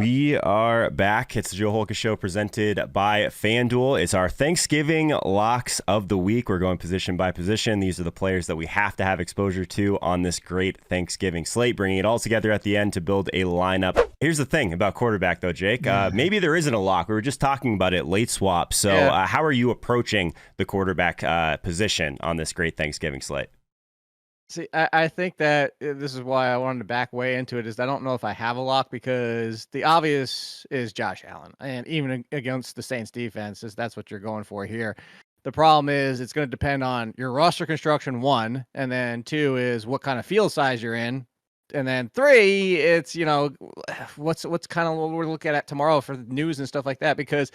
We are back. It's the Joe Holka Show presented by FanDuel. It's our Thanksgiving locks of the week. We're going position by position. These are the players that we have to have exposure to on this great Thanksgiving slate, bringing it all together at the end to build a lineup. Here's the thing about quarterback, though, Jake. Maybe there isn't a lock. We were just talking about it, late swap. So how are you approaching the quarterback position on this great Thanksgiving slate? See, I think that this is why I wanted to back way into it, is I don't know if I have a lock, because the obvious is Josh Allen. And even against the Saints defense, that's what you're going for here. The problem is it's going to depend on your roster construction, one, and then two is what kind of field size you're in. And then three, it's, what's kind of what we're looking at tomorrow for the news and stuff like that, because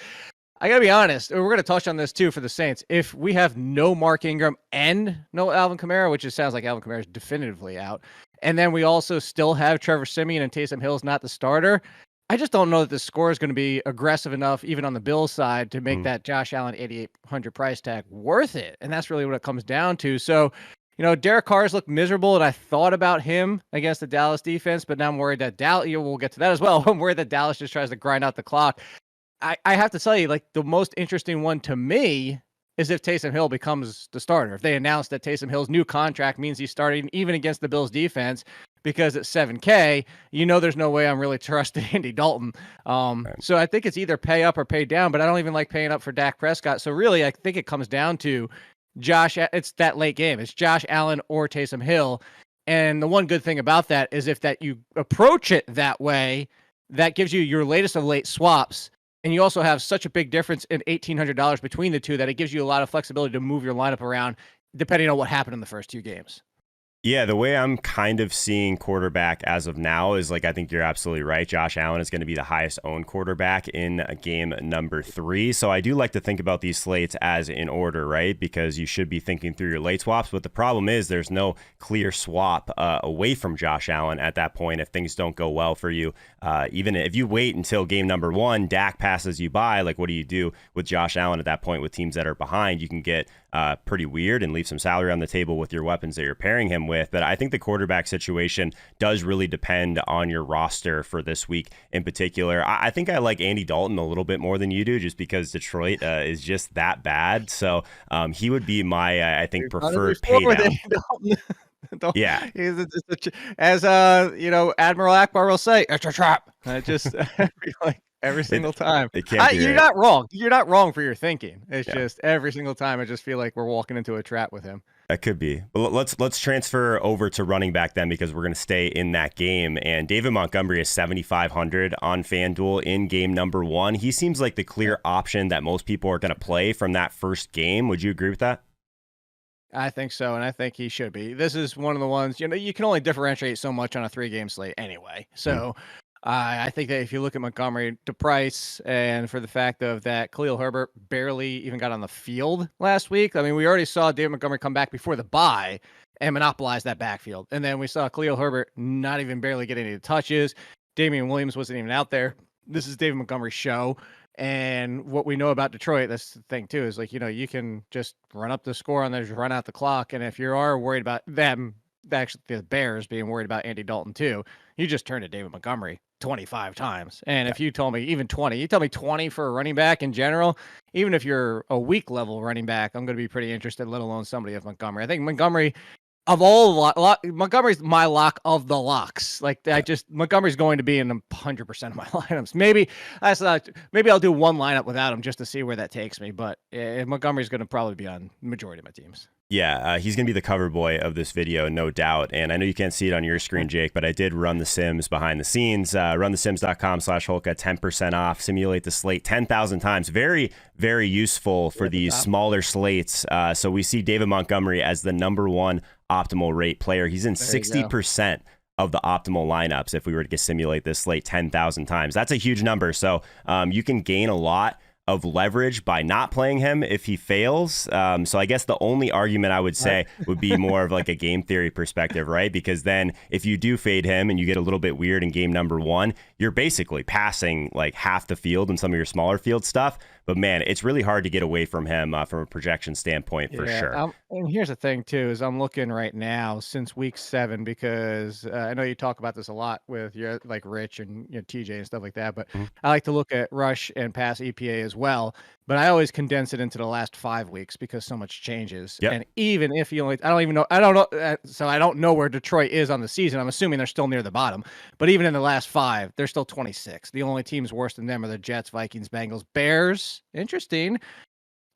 I got to be honest, we're going to touch on this too for the Saints. If we have no Mark Ingram and no Alvin Kamara, which it sounds like Alvin Kamara is definitively out, and then we also still have Trevor Siemian and Taysom Hill's not the starter, I just don't know that the score is going to be aggressive enough, even on the Bills side, to make that Josh Allen 8,800 price tag worth it. And that's really what it comes down to. So, Derek Carr's looked miserable, and I thought about him against the Dallas defense, but now I'm worried that we'll get to that as well. I'm worried that Dallas just tries to grind out the clock. I have to tell you, the most interesting one to me is if Taysom Hill becomes the starter. If they announce that Taysom Hill's new contract means he's starting even against the Bills defense, because at $7K, there's no way I'm really trusting Andy Dalton. So I think it's either pay up or pay down, but I don't even like paying up for Dak Prescott. So really, I think it comes down to it's that late game. It's Josh Allen or Taysom Hill. And the one good thing about that is if you approach it that way, that gives you your latest of late swaps. And you also have such a big difference in $1,800 between the two that it gives you a lot of flexibility to move your lineup around depending on what happened in the first two games. Yeah, the way I'm kind of seeing quarterback as of now is I think you're absolutely right. Josh Allen is going to be the highest owned quarterback in game number 3. So I do like to think about these slates as in order, right? Because you should be thinking through your late swaps. But the problem is there's no clear swap away from Josh Allen at that point if things don't go well for you. Even if you wait until game number 1, Dak passes you by, what do you do with Josh Allen at that point with teams that are behind? You can get pretty weird and leave some salary on the table with your weapons that you're pairing him with. But I think the quarterback situation does really depend on your roster for this week in particular. I think I like Andy Dalton a little bit more than you do, just because Detroit is just that bad. So he would be my, I think, preferred pay down. Yeah. As Admiral Akbar will say, it's a trap. Every single time. You're not wrong. You're not wrong for your thinking. It's just every single time I just feel like we're walking into a trap with him. That could be. But let's transfer over to running back then, because we're going to stay in that game. And David Montgomery is 7,500 on FanDuel in game number 1. He seems like the clear option that most people are going to play from that first game. Would you agree with that? I think so, and I think he should be. This is one of the ones, you can only differentiate so much on a 3-game slate anyway. So I think that if you look at Montgomery, the price, and for the fact of that Khalil Herbert barely even got on the field last week. I mean, we already saw David Montgomery come back before the bye and monopolize that backfield. And then we saw Khalil Herbert not even barely get any touches. Damian Williams wasn't even out there. This is David Montgomery's show. And what we know about Detroit, that's the thing too, is you can just run up the score and then just run out the clock. And if you are worried about them, actually the Bears being worried about Andy Dalton too, you just turn to David Montgomery 25 times. And if you told me even 20, you tell me 20 for a running back in general, even if you're a weak level running back, I'm going to be pretty interested, let alone somebody of Montgomery. I think Montgomery, of all Montgomery's my lock of the locks. Montgomery's going to be in 100% of my lineups. Maybe I'll do one lineup without him just to see where that takes me. But Montgomery's going to probably be on the majority of my teams. Yeah, he's going to be the cover boy of this video, no doubt. And I know you can't see it on your screen, Jake, but I did run the sims behind the scenes. Runthesims.com/Holka, 10% off. Simulate the slate 10,000 times. Very, very useful for these smaller slates. So we see David Montgomery as the number 1 optimal rate player. He's in 60% of the optimal lineups if we were to simulate this slate 10,000 times. That's a huge number. So you can gain a lot of leverage by not playing him if he fails. So I guess the only argument I would say would be more of a game theory perspective, right? Because then if you do fade him and you get a little bit weird in game number 1, you're basically passing half the field and some of your smaller field stuff. But man, it's really hard to get away from him from a projection standpoint for sure. And here's the thing too, is I'm looking right now since week 7, because I know you talk about this a lot with your like Rich and TJ and stuff like that, but I like to look at rush and pass EPA as well. But I always condense it into the last 5 weeks because so much changes. Yep. And even if I don't know. So I don't know where Detroit is on the season. I'm assuming they're still near the bottom. But even in the last 5, they're still 26. The only teams worse than them are the Jets, Vikings, Bengals, Bears. Interesting.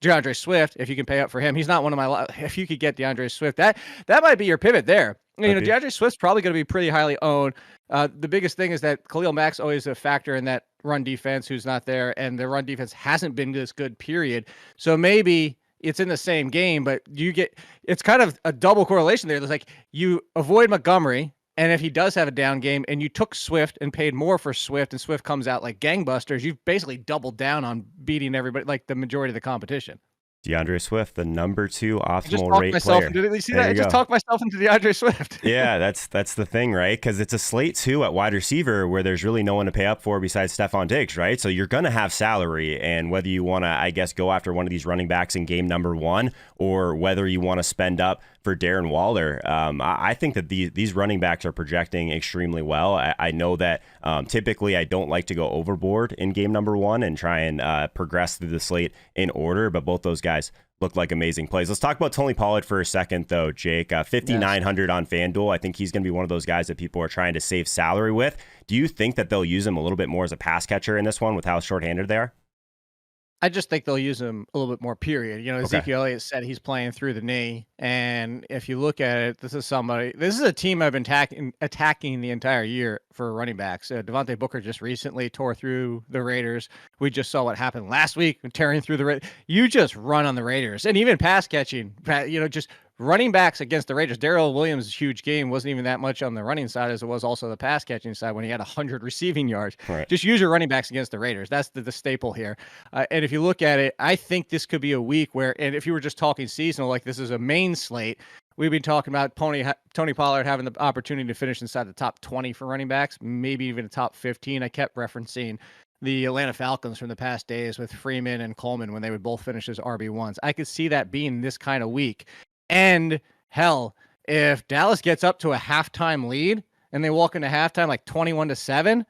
DeAndre Swift, if you can pay up for him, he's not one of my. If you could get DeAndre Swift, that might be your pivot there. DeAndre Swift's probably going to be pretty highly owned. The biggest thing is that Khalil Mack's always a factor in that run defense who's not there, and the run defense hasn't been this good, period. So maybe it's in the same game, but it's kind of a double correlation there. There's like you avoid Montgomery, and if he does have a down game and you took Swift and paid more for Swift and Swift comes out like gangbusters, you've basically doubled down on beating everybody, like the majority of the competition. DeAndre Swift, the number 2 optimal rate player. You see that? I just talked myself into DeAndre Swift. Yeah, that's the thing, right? Because it's a slate too at wide receiver where there's really no one to pay up for besides Stephon Diggs, right? So you're going to have salary, and whether you want to, I guess, go after one of these running backs in game number 1 or whether you want to spend up for Darren Waller, I think that these running backs are projecting extremely well. I know that typically I don't like to go overboard in game number 1 and try and progress through the slate in order, but both those guys look like amazing plays. Let's talk about Tony Pollard for a second, though, Jake. 5,900 on FanDuel. I think he's going to be one of those guys that people are trying to save salary with. Do you think that they'll use him a little bit more as a pass catcher in this one with how shorthanded they are? I just think they'll use him a little bit more, period. Ezekiel Elliott said he's playing through the knee. And if you look at it, this is a team I've been attacking the entire year for running backs. Devontae Booker just recently tore through the Raiders. We just saw what happened last week, tearing through the Raiders. You just run on the Raiders. And even pass catching, just running backs against the Raiders. Darrell Williams' huge game wasn't even that much on the running side as it was also the pass catching side when he had 100 receiving yards. Right. Just use your running backs against the Raiders. That's the staple here. And if you look at it, I think this could be a week where, and if you were just talking seasonal, like this is a main slate, we've been talking about Tony Pollard having the opportunity to finish inside the top 20 for running backs, maybe even the top 15. I kept referencing the Atlanta Falcons from the past days with Freeman and Coleman when they would both finish as RB1s. I could see that being this kind of week. And hell, if Dallas gets up to a halftime lead and they walk into halftime like 21-7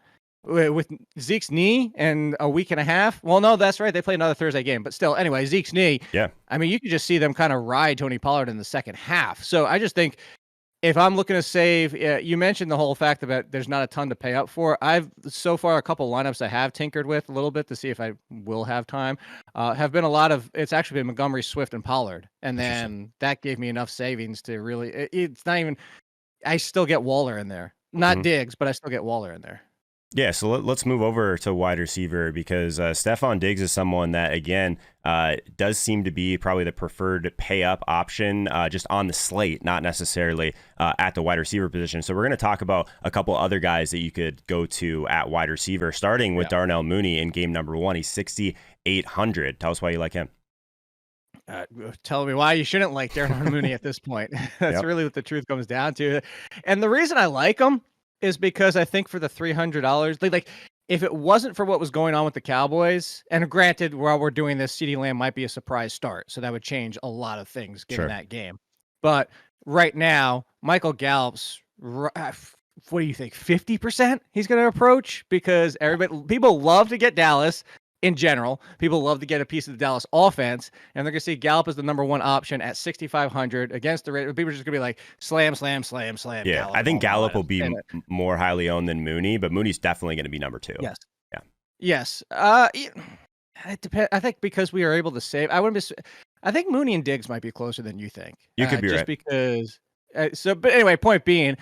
with Zeke's knee and a week and a half. Well, no, that's right. They play another Thursday game, but still, anyway, Zeke's knee. Yeah. I mean, you could just see them kind of ride Tony Pollard in the second half. So I just think if I'm looking to save, you mentioned the whole fact that there's not a ton to pay up for. I've so far a couple lineups I have tinkered with a little bit to see if I will have time. Have been it's actually been Montgomery, Swift, and Pollard, and then that gave me enough savings to really. It's not even. I still get Waller in there, not Diggs, but I still get Waller in there. Yeah, so let's move over to wide receiver because Stephon Diggs is someone that, again, does seem to be probably the preferred pay-up option just on the slate, not necessarily at the wide receiver position. So we're going to talk about a couple other guys that you could go to at wide receiver, starting with Darnell Mooney in game number 1. He's 6,800. Tell us why you like him. Tell me why you shouldn't like Darnell Mooney at this point. That's really what the truth comes down to. And the reason I like him is because I think for the $300, like if it wasn't for what was going on with the Cowboys, and granted, while we're doing this, CeeDee Lamb might be a surprise start, so that would change a lot of things given that game. But right now, Michael Gallup's, what do you think, 50% he's going to approach? Because people love to get Dallas. In general, people love to get a piece of the Dallas offense, and they're going to see Gallup as the number 1 option at 6,500 against the Raiders. People are just going to be like, slam. Yeah, Gallup, I think Gallup will be more highly owned than Mooney, but Mooney's definitely going to be number 2. Yes. Yeah. Yes. It depends. I think because we are able to save, I think Mooney and Diggs might be closer than you think. You could be just right. Because, but anyway, point being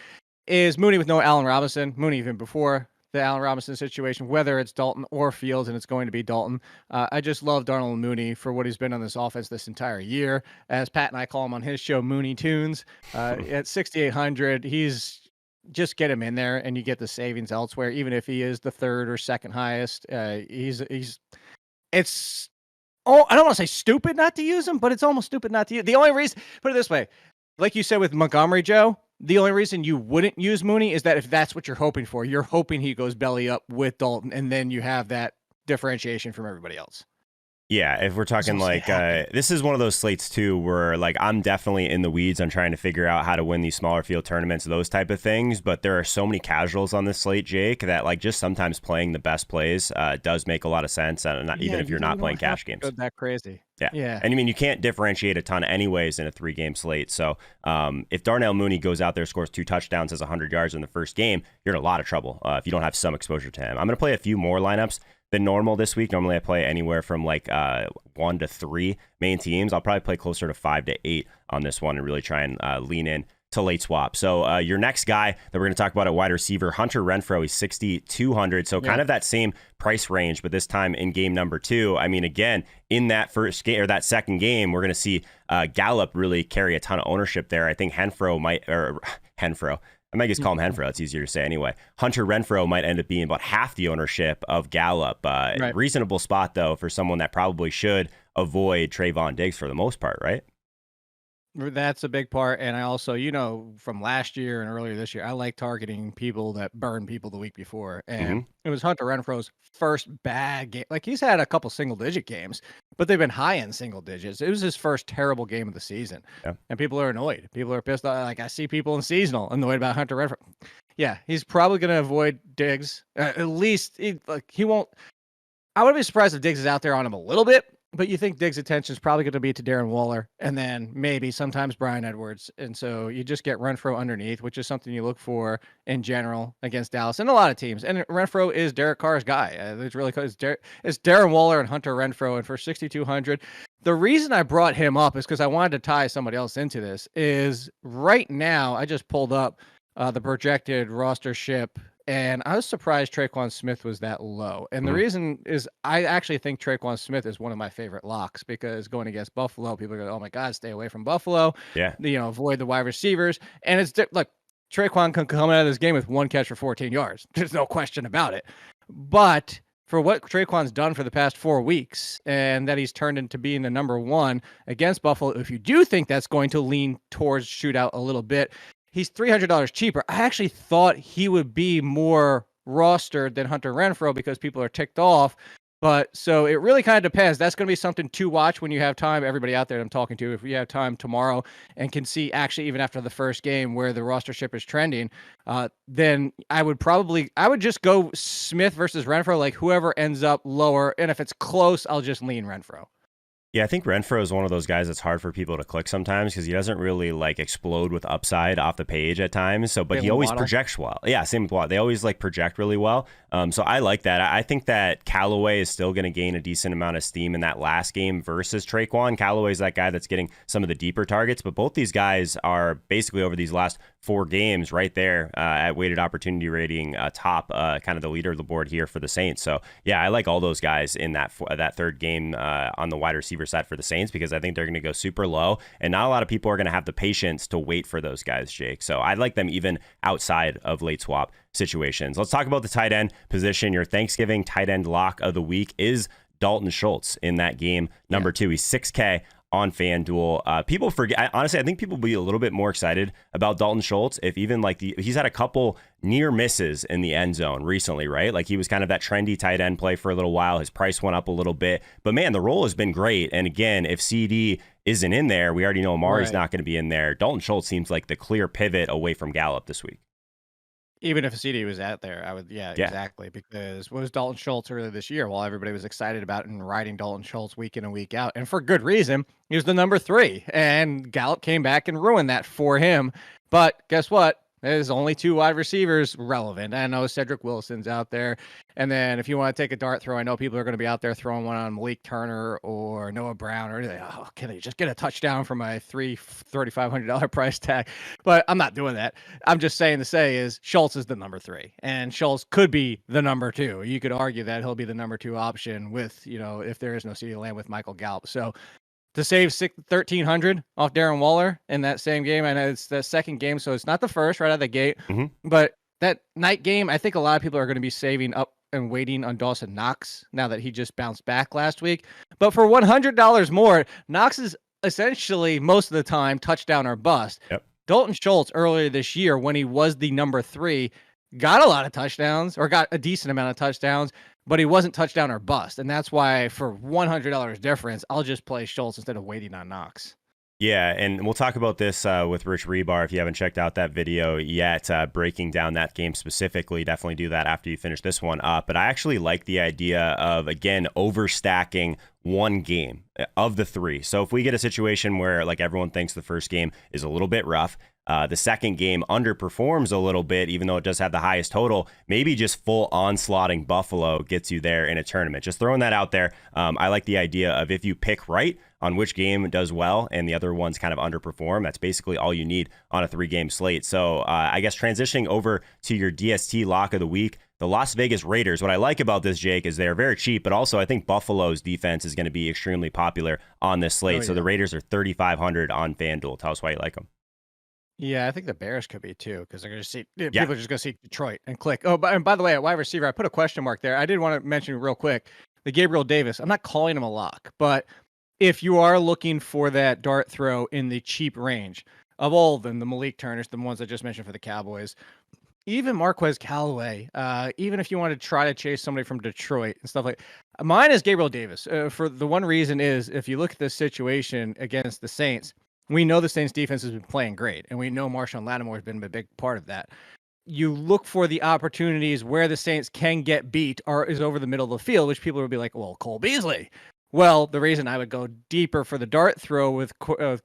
is Mooney with no Allen Robinson, Mooney even before the Allen Robinson situation, whether it's Dalton or Fields, and it's going to be Dalton. I just love Darnell Mooney for what he's been on this offense this entire year. As Pat and I call him on his show, Mooney Tunes. At 6,800, he's just get him in there, and you get the savings elsewhere. Even if he is the 3rd or 2nd highest, I don't want to say stupid not to use him, but it's almost stupid not to use. The only reason, put it this way, like you said with Montgomery, Joe, the only reason you wouldn't use Mooney is that if that's what you're hoping for, you're hoping he goes belly up with Dalton, and then you have that differentiation from everybody else. Yeah, if we're talking like this is one of those slates too where like I'm definitely in the weeds on trying to figure out how to win these smaller field tournaments, those type of things. But there are so many casuals on this slate, Jake, that like just sometimes playing the best plays does make a lot of sense, even if you're not playing cash games. That crazy. Yeah. And I mean, you can't differentiate a ton anyways in a 3-game slate. So if Darnell Mooney goes out there, scores 2 touchdowns, has 100 yards in the first game, you're in a lot of trouble if you don't have some exposure to him. I'm going to play a few more lineups than normal this week. Normally I play anywhere from like 1 to 3 main teams. I'll probably play closer to 5 to 8 on this one and really try and lean in to late swap. So your next guy that we're going to talk about at wide receiver, Hunter Renfrow, he's 6,200. So kind of that same price range, but this time in game number 2. I mean, again, in that first game or that second game, we're going to see Gallup really carry a ton of ownership there. I think I might just call him Renfrow. It's easier to say anyway. Hunter Renfrow might end up being about half the ownership of Gallup. Reasonable spot, though, for someone that probably should avoid Trayvon Diggs for the most part, right? That's a big part. And I also, from last year and earlier this year, I like targeting people that burn people the week before. And it was Hunter Renfrow's first bad game. Like, he's had a couple single-digit games, but they've been high in single digits. It was his first terrible game of the season. Yeah. And people are annoyed. People are pissed off. Like, I see people in seasonal annoyed about Hunter Renfrow. Yeah, he's probably going to avoid Diggs. At least, he won't. I wouldn't be surprised if Diggs is out there on him a little bit. But you think Diggs' attention is probably going to be to Darren Waller and then maybe sometimes Bryan Edwards. And so you just get Renfrow underneath, which is something you look for in general against Dallas and a lot of teams. And Renfrow is Derek Carr's guy. It's really it's Darren Waller and Hunter Renfrow. And for 6,200, the reason I brought him up is because I wanted to tie somebody else into this. Is right now I just pulled up the projected rostership. And I was surprised Tre'Quan Smith was that low. And the reason is I actually think Tre'Quan Smith is one of my favorite locks because going against Buffalo, people are going, oh my God, stay away from Buffalo. Yeah. Avoid the wide receivers. And it's like Tre'Quan can come out of this game with 1 catch for 14 yards. There's no question about it. But for what Tre'Quan's done for the past 4 weeks and that he's turned into being the number 1 against Buffalo, if you do think that's going to lean towards shootout a little bit, he's $300 cheaper. I actually thought he would be more rostered than Hunter Renfrow because people are ticked off. But so it really kind of depends. That's going to be something to watch when you have time. Everybody out there that I'm talking to, if you have time tomorrow and can see actually even after the first game where the rostership is trending, then I would just go Smith versus Renfrow, like whoever ends up lower. And if it's close, I'll just lean Renfrow. Yeah, I think Renfrow is one of those guys that's hard for people to click sometimes because he doesn't really like explode with upside off the page at times. So, but he always projects well. Yeah, same with Waddle. They always like project really well. So I like that. I think that Callaway is still going to gain a decent amount of steam in that last game versus Tre'Quan. Callaway is that guy that's getting some of the deeper targets, but both these guys are basically over these last 4 games right there at weighted opportunity rating top, kind of the leader of the board here for the Saints. So yeah, I like all those guys in that third game on the wide receiver side for the Saints because I think they're going to go super low and not a lot of people are going to have the patience to wait for those guys, Jake. So I like them even outside of late swap situations. Let's talk about the tight end position. Your Thanksgiving tight end lock of the week is Dalton Schultz in that game number 2. He's 6K on FanDuel. People forget, honestly, I think people will be a little bit more excited about Dalton Schultz if even like he's had a couple near misses in the end zone recently, right? Like he was kind of that trendy tight end play for a little while. His price went up a little bit, but man, the role has been great. And again, if CD isn't in there, we already know Amari's not going to be in there. Dalton Schultz seems like the clear pivot away from Gallup this week. Even if a CD was out there, I would, exactly. Because what was Dalton Schultz earlier this year? While everybody was excited about and riding Dalton Schultz week in and week out, and for good reason, he was the number 3, and Gallup came back and ruined that for him. But guess what? There's only 2 wide receivers relevant. I know Cedric Wilson's out there. And then if you want to take a dart throw, I know people are going to be out there throwing one on Malik Turner or Noah Brown. Or can they just get a touchdown for my $3,500 price tag? But I'm not doing that. I'm just saying to say is Schultz is the number 3. And Schultz could be the number 2. You could argue that he'll be the number 2 option with, if there is no CeeDee Lamb with Michael Gallup. So to save $1,300 off Darren Waller in that same game. I know it's the second game, so it's not the first right out of the gate. But that night game, I think a lot of people are going to be saving up and waiting on Dawson Knox now that he just bounced back last week. But for $100 more, Knox is essentially most of the time touchdown or bust. Yep. Dalton Schultz earlier this year when he was the number 3 got a lot of touchdowns or got a decent amount of touchdowns, but he wasn't touchdown or bust. And that's why for $100 difference, I'll just play Schultz instead of waiting on Knox. Yeah, and we'll talk about this with Rich Rebar if you haven't checked out that video yet, breaking down that game specifically. Definitely do that after you finish this one up. But I actually like the idea of, again, overstacking one game of the three. So if we get a situation where like everyone thinks the first game is a little bit rough, the second game underperforms a little bit, even though it does have the highest total, maybe just full onslaughting Buffalo gets you there in a tournament. Just throwing that out there. I like the idea of if you pick right on which game does well and the other ones kind of underperform, that's basically all you need on a 3-game slate. So I guess transitioning over to your DST lock of the week, the Las Vegas Raiders. What I like about this, Jake, is they're very cheap, but also I think Buffalo's defense is going to be extremely popular on this slate. So the Raiders are 3,500 on FanDuel. Tell us why you like them. Yeah, I think the Bears could be too, because they're going to see people are just going to see Detroit and click. Oh, and by the way, at wide receiver, I put a question mark there. I did want to mention real quick the Gabriel Davis. I'm not calling him a lock, but if you are looking for that dart throw in the cheap range of all of them, the Malik Turners, the ones I just mentioned for the Cowboys, even Marquez Callaway, even if you want to try to chase somebody from Detroit and stuff like mine is Gabriel Davis. For the one reason is if you look at this situation against the Saints, we know the Saints defense has been playing great, and we know Marshawn Lattimore has been a big part of that. You look for the opportunities where the Saints can get beat is over the middle of the field, which people would be like, well, Cole Beasley. Well, the reason I would go deeper for the dart throw with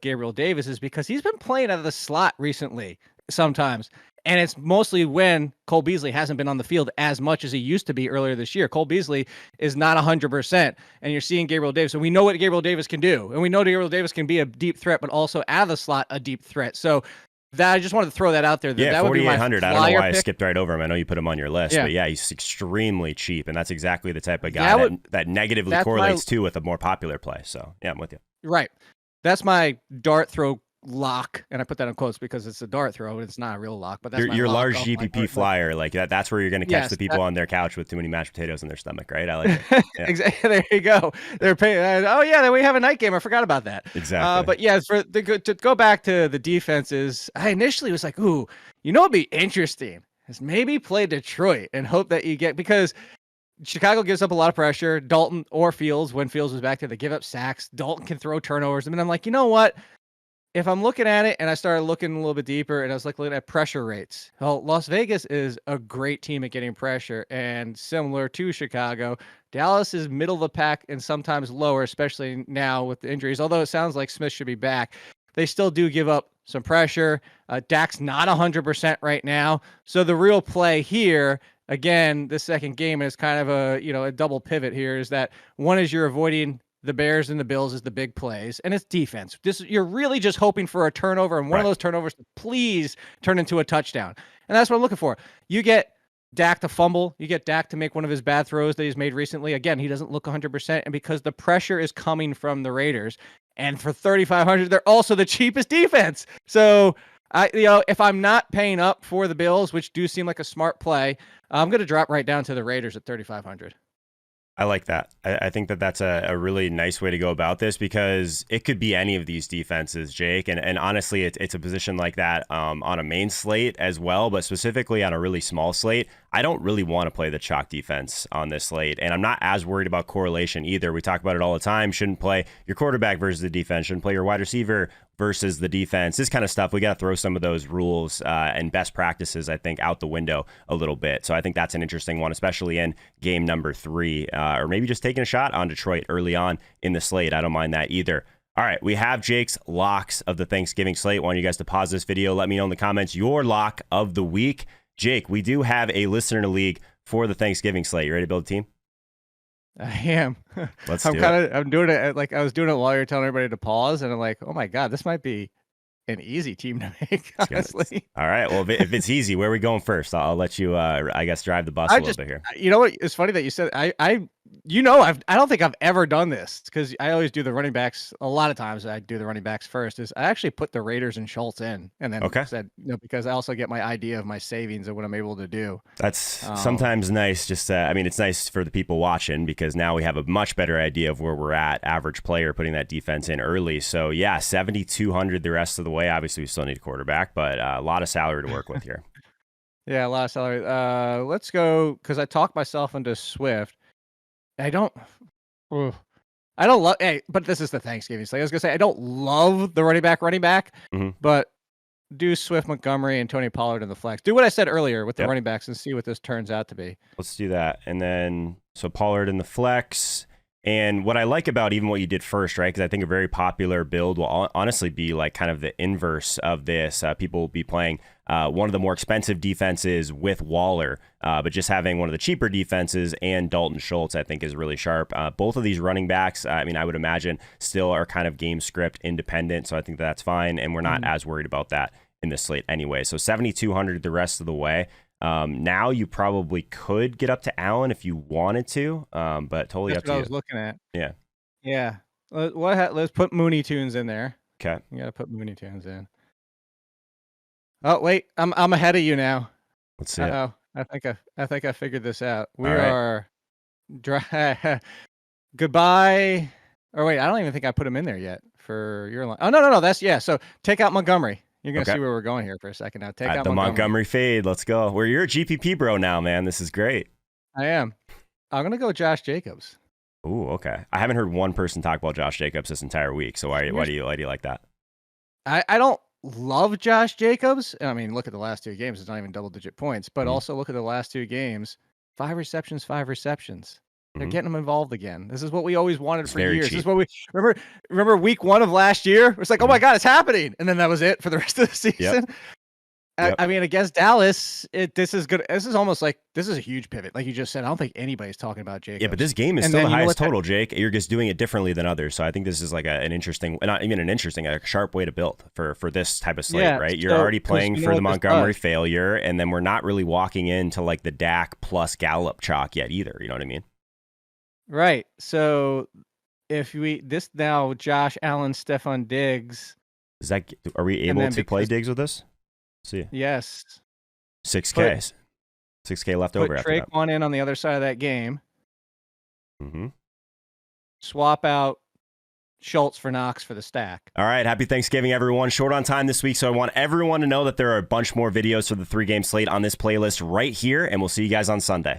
Gabriel Davis is because he's been playing out of the slot recently sometimes. And it's mostly when Cole Beasley hasn't been on the field as much as he used to be earlier this year. Cole Beasley is not 100%, and you're seeing Gabriel Davis. And we know what Gabriel Davis can do. And we know Gabriel Davis can be a deep threat, but also out of the slot, a deep threat. So that I just wanted to throw that out there. Yeah, that would be my 4,800. I don't know why pick. I skipped right over him. I know you put him on your list, but yeah, he's extremely cheap, and that's exactly the type of guy that negatively correlates too with a more popular play. So yeah, I'm with you. Right. That's my dart throw lock, and I put that in quotes because it's a dart throw and it's not a real lock, but that's your large GPP flyer, like that's where you're going to catch the people on their couch with too many mashed potatoes in their stomach, right? I like it. Yeah. Exactly. There you go. They're paying. Oh yeah, we have a night game. I forgot about that. Exactly. But yeah, to go back to the defenses, I initially was like, ooh, it'd be interesting is maybe play Detroit and hope that you get, because Chicago gives up a lot of pressure. Dalton or Fields, when Fields was back there, they give up sacks. Dalton can throw turnovers. And then I'm like, you know what? If I'm looking at it and I started looking a little bit deeper and I was like looking at pressure rates, well, Las Vegas is a great team at getting pressure, and similar to Chicago, Dallas is middle of the pack and sometimes lower, especially now with the injuries. Although it sounds like Smith should be back, they still do give up some pressure. Dak's not 100% right now. So the real play here, again, the second game is kind of a double pivot here, is that one is you're avoiding the Bears and the Bills is the big plays, and it's defense. You're really just hoping for a turnover, and one of those turnovers to please turn into a touchdown. And that's what I'm looking for. You get Dak to fumble. You get Dak to make one of his bad throws that he's made recently. Again, he doesn't look 100%, and because the pressure is coming from the Raiders, and for 3,500, they're also the cheapest defense. So if I'm not paying up for the Bills, which do seem like a smart play, I'm going to drop right down to the Raiders at 3,500. I like that. I think that's a really nice way to go about this, because it could be any of these defenses, Jake. And honestly, it's a position like that on a main slate as well, but specifically on a really small slate. I don't really want to play the chalk defense on this slate, and I'm not as worried about correlation either. We talk about it all the time. Shouldn't play your quarterback versus the defense. Shouldn't play your wide receiver versus the defense. This kind of stuff, we got to throw some of those rules and best practices, I think, out the window a little bit. So I think that's an interesting one, especially in game number 3, or maybe just taking a shot on Detroit early on in the slate. I don't mind that either. All right, we have Jake's locks of the Thanksgiving slate. I want you guys to pause this video. Let me know in the comments your lock of the week. Jake, we do have a listener in the league for the Thanksgiving slate. You ready to build a team? I am. Let's do it. I'm doing it like I was doing it while you're telling everybody to pause, and I'm like, oh my God, this might be an easy team to make, honestly. All right. Well, if it's easy, where are we going first? I'll let you, I guess, drive the bus a little bit here. You know what? It's funny that you said I don't think I've ever done this, because I always do the running backs. A lot of times I do the running backs first. Is I actually put the Raiders and Schultz in, and then said, because I also get my idea of my savings and what I'm able to do. That's sometimes nice. Just it's nice for the people watching, because now we have a much better idea of where we're at. Average player putting that defense in early. So yeah, 7,200 the rest of the way. Obviously, we still need a quarterback, but a lot of salary to work with here. Yeah, a lot of salary. Let's go because I talked myself into Swift. I don't. Oof. I don't love. Hey, but this is the Thanksgiving slate. I was gonna say I don't love the running back, but do Swift, Montgomery, and Tony Pollard in the flex. Do what I said earlier with the running backs and see what this turns out to be. Let's do that. And then so Pollard in the flex. And what I like about even what you did first, right? Because I think a very popular build will honestly be like kind of the inverse of this. People will be playing one of the more expensive defenses with Waller, but just having one of the cheaper defenses and Dalton Schultz, I think, is really sharp. Both of these running backs, I mean, I would imagine still are kind of game script independent. So I think that's fine. And we're not as worried about that in this slate anyway. So 7,200 the rest of the way. Now you probably could get up to Allen if you wanted to, but totally up to you. That's what I was looking at. Yeah. Yeah. Let's put Mooney Tunes in there. Okay. You got to put Mooney Tunes in. Oh wait, I'm ahead of you now. Let's see. Oh, I think I figured this out. We are goodbye. Or wait, I don't even think I put him in there yet for your line. Oh no. That's So take out Montgomery. You're going to see where we're going here for a second now. Take out the Montgomery fade. Let's go. You're a GPP bro now, man. This is great. I am. I'm going to go Josh Jacobs. Ooh, okay. I haven't heard one person talk about Josh Jacobs this entire week. So why do you like that? I don't love Josh Jacobs. I mean, look at the last two games. It's not even double-digit points. But also look at the last two games. 5 receptions. They're getting them involved again. This is what we always wanted for years. This is what we remember week 1 of last year. It's like, oh my God, it's happening. And then that was it for the rest of the season. Yep. I mean, against Dallas, this is good. This is almost like this is a huge pivot. Like you just said, I don't think anybody's talking about Jacobs. Yeah, but this game is still the highest total, Jake. You're just doing it differently than others. So I think this is like an interesting, not even an interesting, a sharp way to build for this type of slate, right? You're already playing for the Montgomery failure, and then we're not really walking into like the Dak plus Gallup chalk yet either. You know what I mean? Right. So if now Josh Allen, Stephon Diggs. Are we able to play Diggs with this? Let's see. Yes. 6K. 6K left over after that. Put Traquan in on the other side of that game. Swap out Schultz for Knox for the stack. All right. Happy Thanksgiving, everyone. Short on time this week, so I want everyone to know that there are a bunch more videos for the 3-game slate on this playlist right here, and we'll see you guys on Sunday.